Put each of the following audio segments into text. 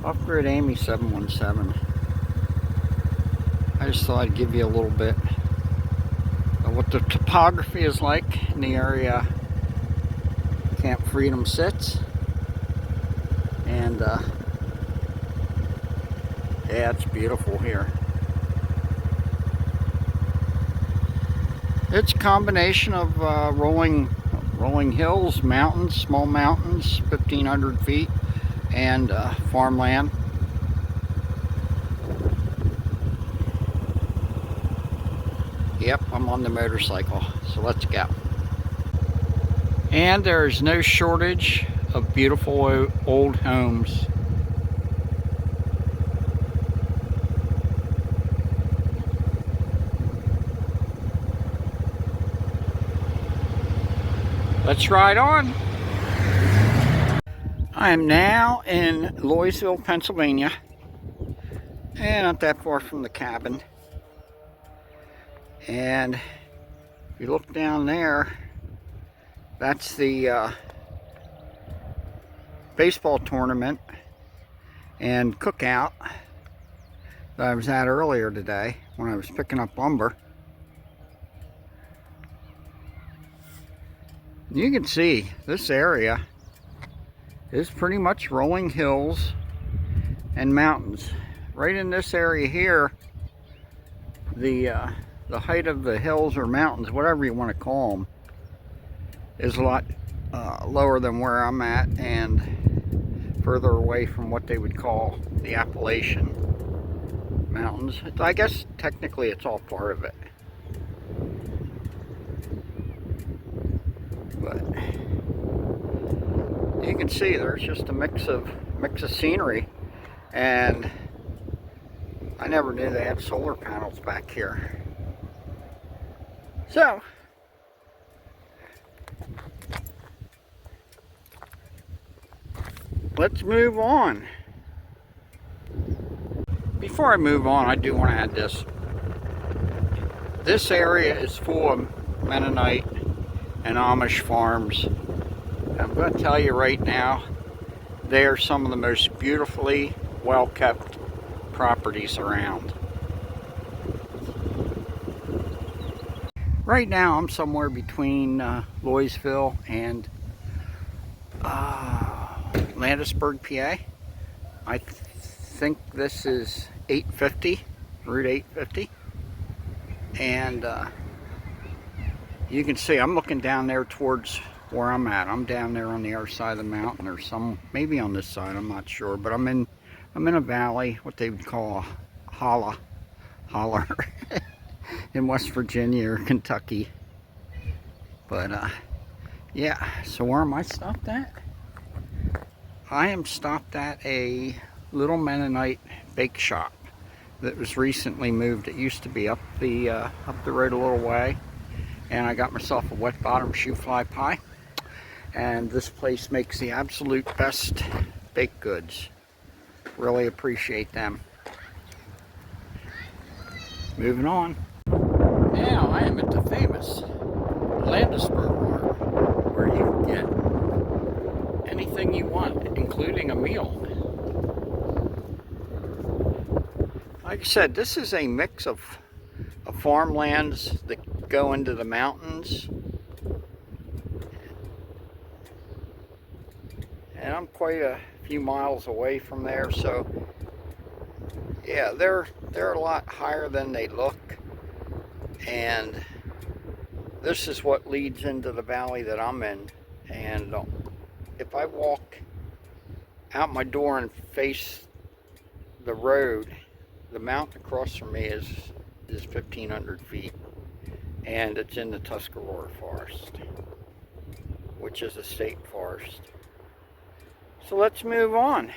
Off-grid Amy 717. I just thought I'd give you a little bit of what the topography is like in the area Camp Freedom sits. And yeah, it's beautiful here. It's a combination of rolling hills, mountains, small mountains, 1,500 feet, and farmland. Yep, I'm on the motorcycle, so let's go. And there's no shortage of beautiful old homes. Let's ride on. I am now in Louisville, Pennsylvania, and not that far from the cabin. And if you look down there, that's the baseball tournament and cookout that I was at earlier today when I was picking up lumber. You can see this area is pretty much rolling hills and mountains. Right in this area here, the height of the hills or mountains, whatever you want to call them, is a lot lower than where I'm at and further away from what they would call the Appalachian Mountains. I guess technically it's all part of it. But you can see there's just a mix of scenery, and I never knew they had solar panels back here. So let's move on. Before I move on, I do want to add this. This area is full of Mennonite and Amish farms. I'm going to tell you right now, they are some of the most beautifully well-kept properties around. Right now I'm somewhere between Louisville and Landisburg, PA. I think this is 850, Route 850. And you can see I'm looking down there towards where I'm at. I'm down there on the other side of the mountain, or maybe on this side, I'm not sure, but I'm in a valley, what they would call a holler in West Virginia or Kentucky. But yeah, so where am I stopped at? I am stopped at a little Mennonite bake shop that was recently moved. It used to be up the road a little way, and I got myself a wet bottom shoe fly pie. And this place makes the absolute best baked goods. Really appreciate them. Moving on. Now I am at the famous Landisburg Mart, where you can get anything you want, including a meal. Like I said, this is a mix of farmlands that go into the mountains. And I'm quite a few miles away from there, so yeah, they're a lot higher than they look. And this is what leads into the valley that I'm in. And if I walk out my door and face the road, the mountain across from me is 1,500 feet, and it's in the Tuscarora Forest, which is a state forest. So let's move on.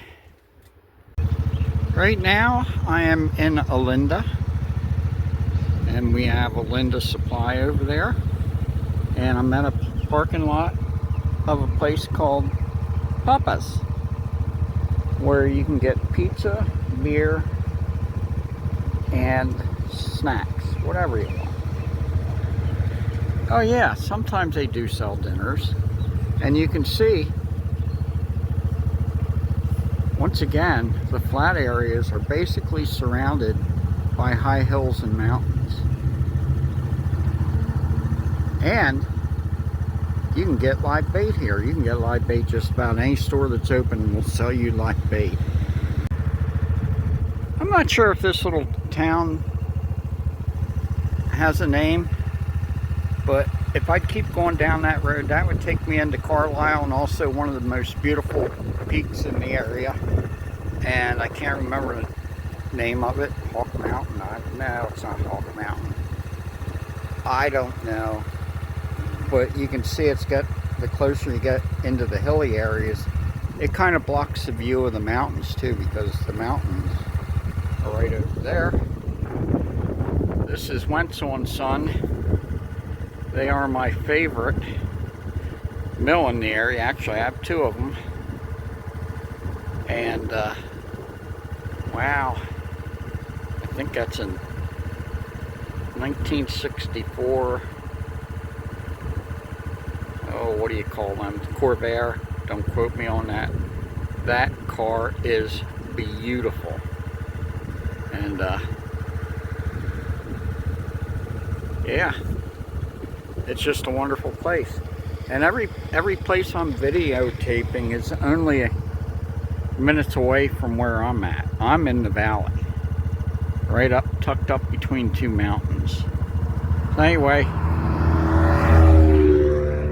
Right now I am in Olinda, and we have Olinda Supply over there, and I'm at a parking lot of a place called Papa's, where you can get pizza, beer, and snacks, whatever you want. Oh yeah, sometimes they do sell dinners, and you can see once again, the flat areas are basically surrounded by high hills and mountains. And you can get live bait here. You can get live bait just about any store that's open and will sell you live bait. I'm not sure if this little town has a name, but if I'd keep going down that road, that would take me into Carlisle, and also one of the most beautiful peaks in the area. And I can't remember the name of it. Hawk Mountain? No, it's not Hawk Mountain. I don't know. But you can see it's got, the closer you get into the hilly areas, it kind of blocks the view of the mountains too, because the mountains are right over there. This is Wenzel and Son. They are my favorite mill in the area. Actually, I have two of them. And, wow. I think that's in 1964. Oh, what do you call them? Corvair. Don't quote me on that. That car is beautiful. And, yeah. It's just a wonderful place. And every place I'm videotaping is only minutes away from where I'm at. I'm in the valley. Right up, tucked up between two mountains. So anyway,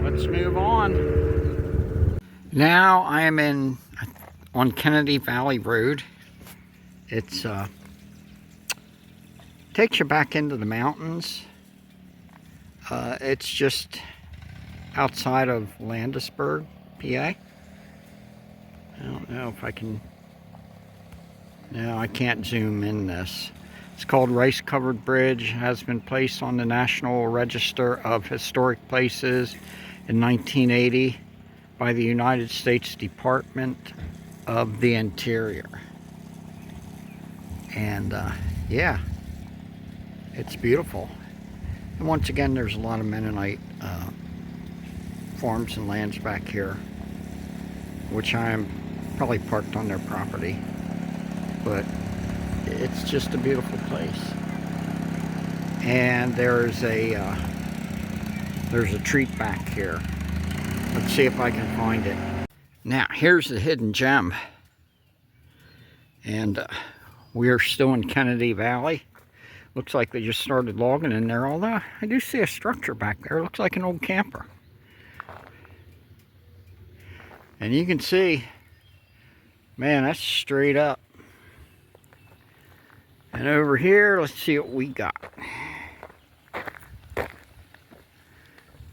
let's move on. Now I am on Kennedy Valley Road. It's takes you back into the mountains. It's just outside of Landisburg, PA. I don't know if I can... No, I can't zoom in this. It's called Rice Covered Bridge. Has been placed on the National Register of Historic Places in 1980 by the United States Department of the Interior. And yeah, it's beautiful. And once again, there's a lot of Mennonite farms and lands back here, which I'm probably parked on their property. But it's just a beautiful place. And there's a treat back here. Let's see if I can find it. Now, here's the hidden gem. And we are still in Kennedy Valley. Looks like they just started logging in there, although I do see a structure back there. Looks like an old camper. And you can see, man, that's straight up. And over here, let's see what we got.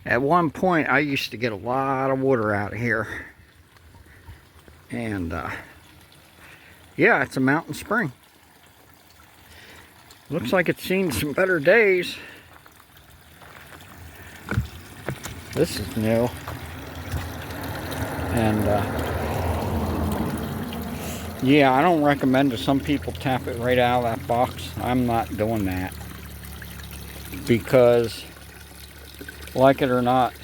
At one point, I used to get a lot of water out of here. And, yeah, it's a mountain spring. Looks like it's seen some better days. This is new. And, yeah, I don't recommend to some people tap it right out of that box. I'm not doing that. Because, like it or not,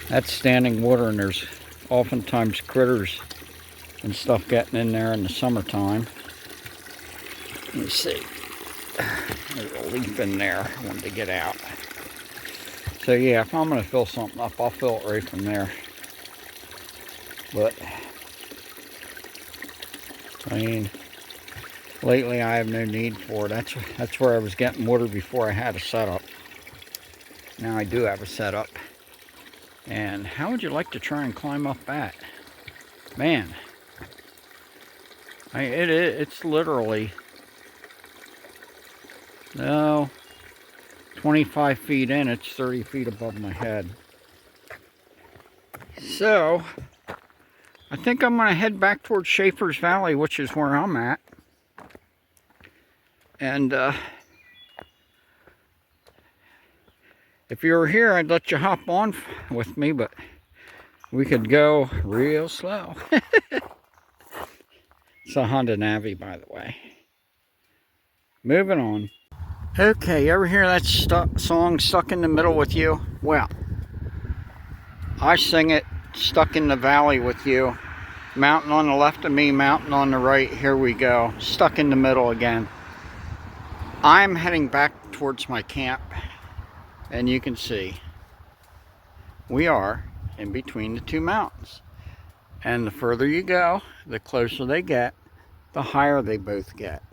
that's standing water, and there's oftentimes critters and stuff getting in there in the summertime. Let me see. There's a leaf in there I wanted to get out. So yeah, if I'm going to fill something up, I'll fill it right from there. But, I mean, lately I have no need for it. That's where I was getting water before I had a setup. Now I do have a setup. And how would you like to try and climb up that? Man. It's literally... No, 25 feet in, it's 30 feet above my head. So, I think I'm going to head back towards Schaefer's Valley, which is where I'm at. And, if you were here, I'd let you hop on with me, but we could go real slow. It's a Honda Navi, by the way. Moving on. Okay, you ever hear that song, Stuck in the Middle with You? Well, I sing it, Stuck in the Valley with You, Mountain on the left of me, mountain on the right. Here we go. Stuck in the middle again. I'm heading back towards my camp, and you can see we are in between the two mountains. And the further you go, the closer they get, the higher they both get.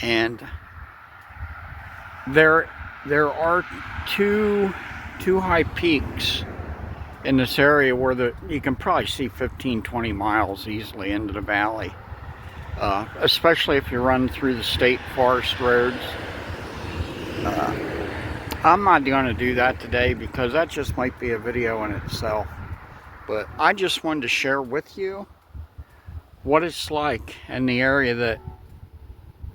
And there are two high peaks in this area where you can probably see 15-20 miles easily into the valley, especially if you run through the state forest roads. I'm not going to do that today because that just might be a video in itself, but I just wanted to share with you what it's like in the area that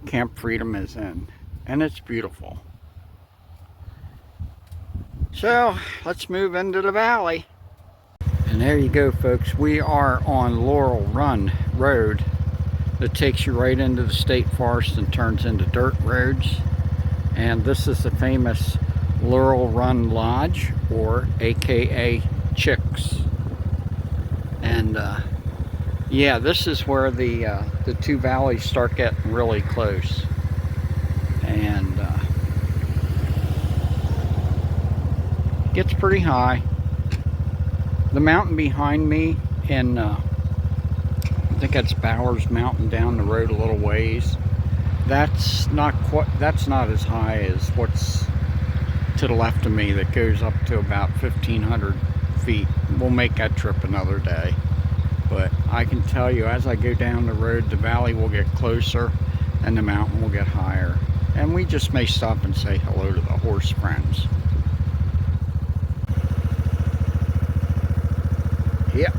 Camp Freedom is in, and it's beautiful. So let's move into the valley. And there you go, folks. We are on Laurel Run Road that takes you right into the state forest and turns into dirt roads. And this is the famous Laurel Run Lodge, or AKA Chicks. And yeah, this is where the two valleys start getting really close. And gets pretty high. The mountain behind me, and I think that's Bowers Mountain down the road a little ways. That's not as high as what's to the left of me that goes up to about 1,500 feet. We'll make that trip another day. But I can tell you, as I go down the road, the valley will get closer and the mountain will get higher. And we just may stop and say hello to the horse friends. Yep,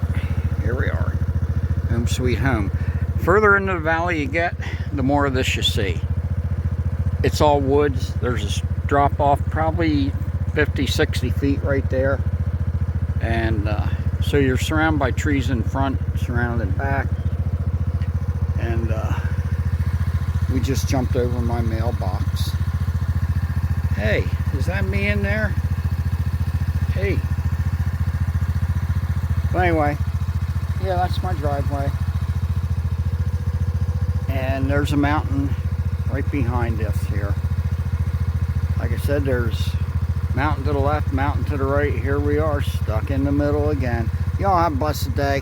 here we are. Home sweet home. Further into the valley you get, the more of this you see. It's all woods. There's a drop off probably 50-60 feet right there. And so you're surrounded by trees in front, surrounded in back. And we just jumped over my mailbox. Hey, is that me in there? Hey. But anyway, yeah, that's my driveway. And there's a mountain right behind us here. Like I said, there's mountain to the left, mountain to the right. Here we are, stuck in the middle again. Y'all have a blessed day.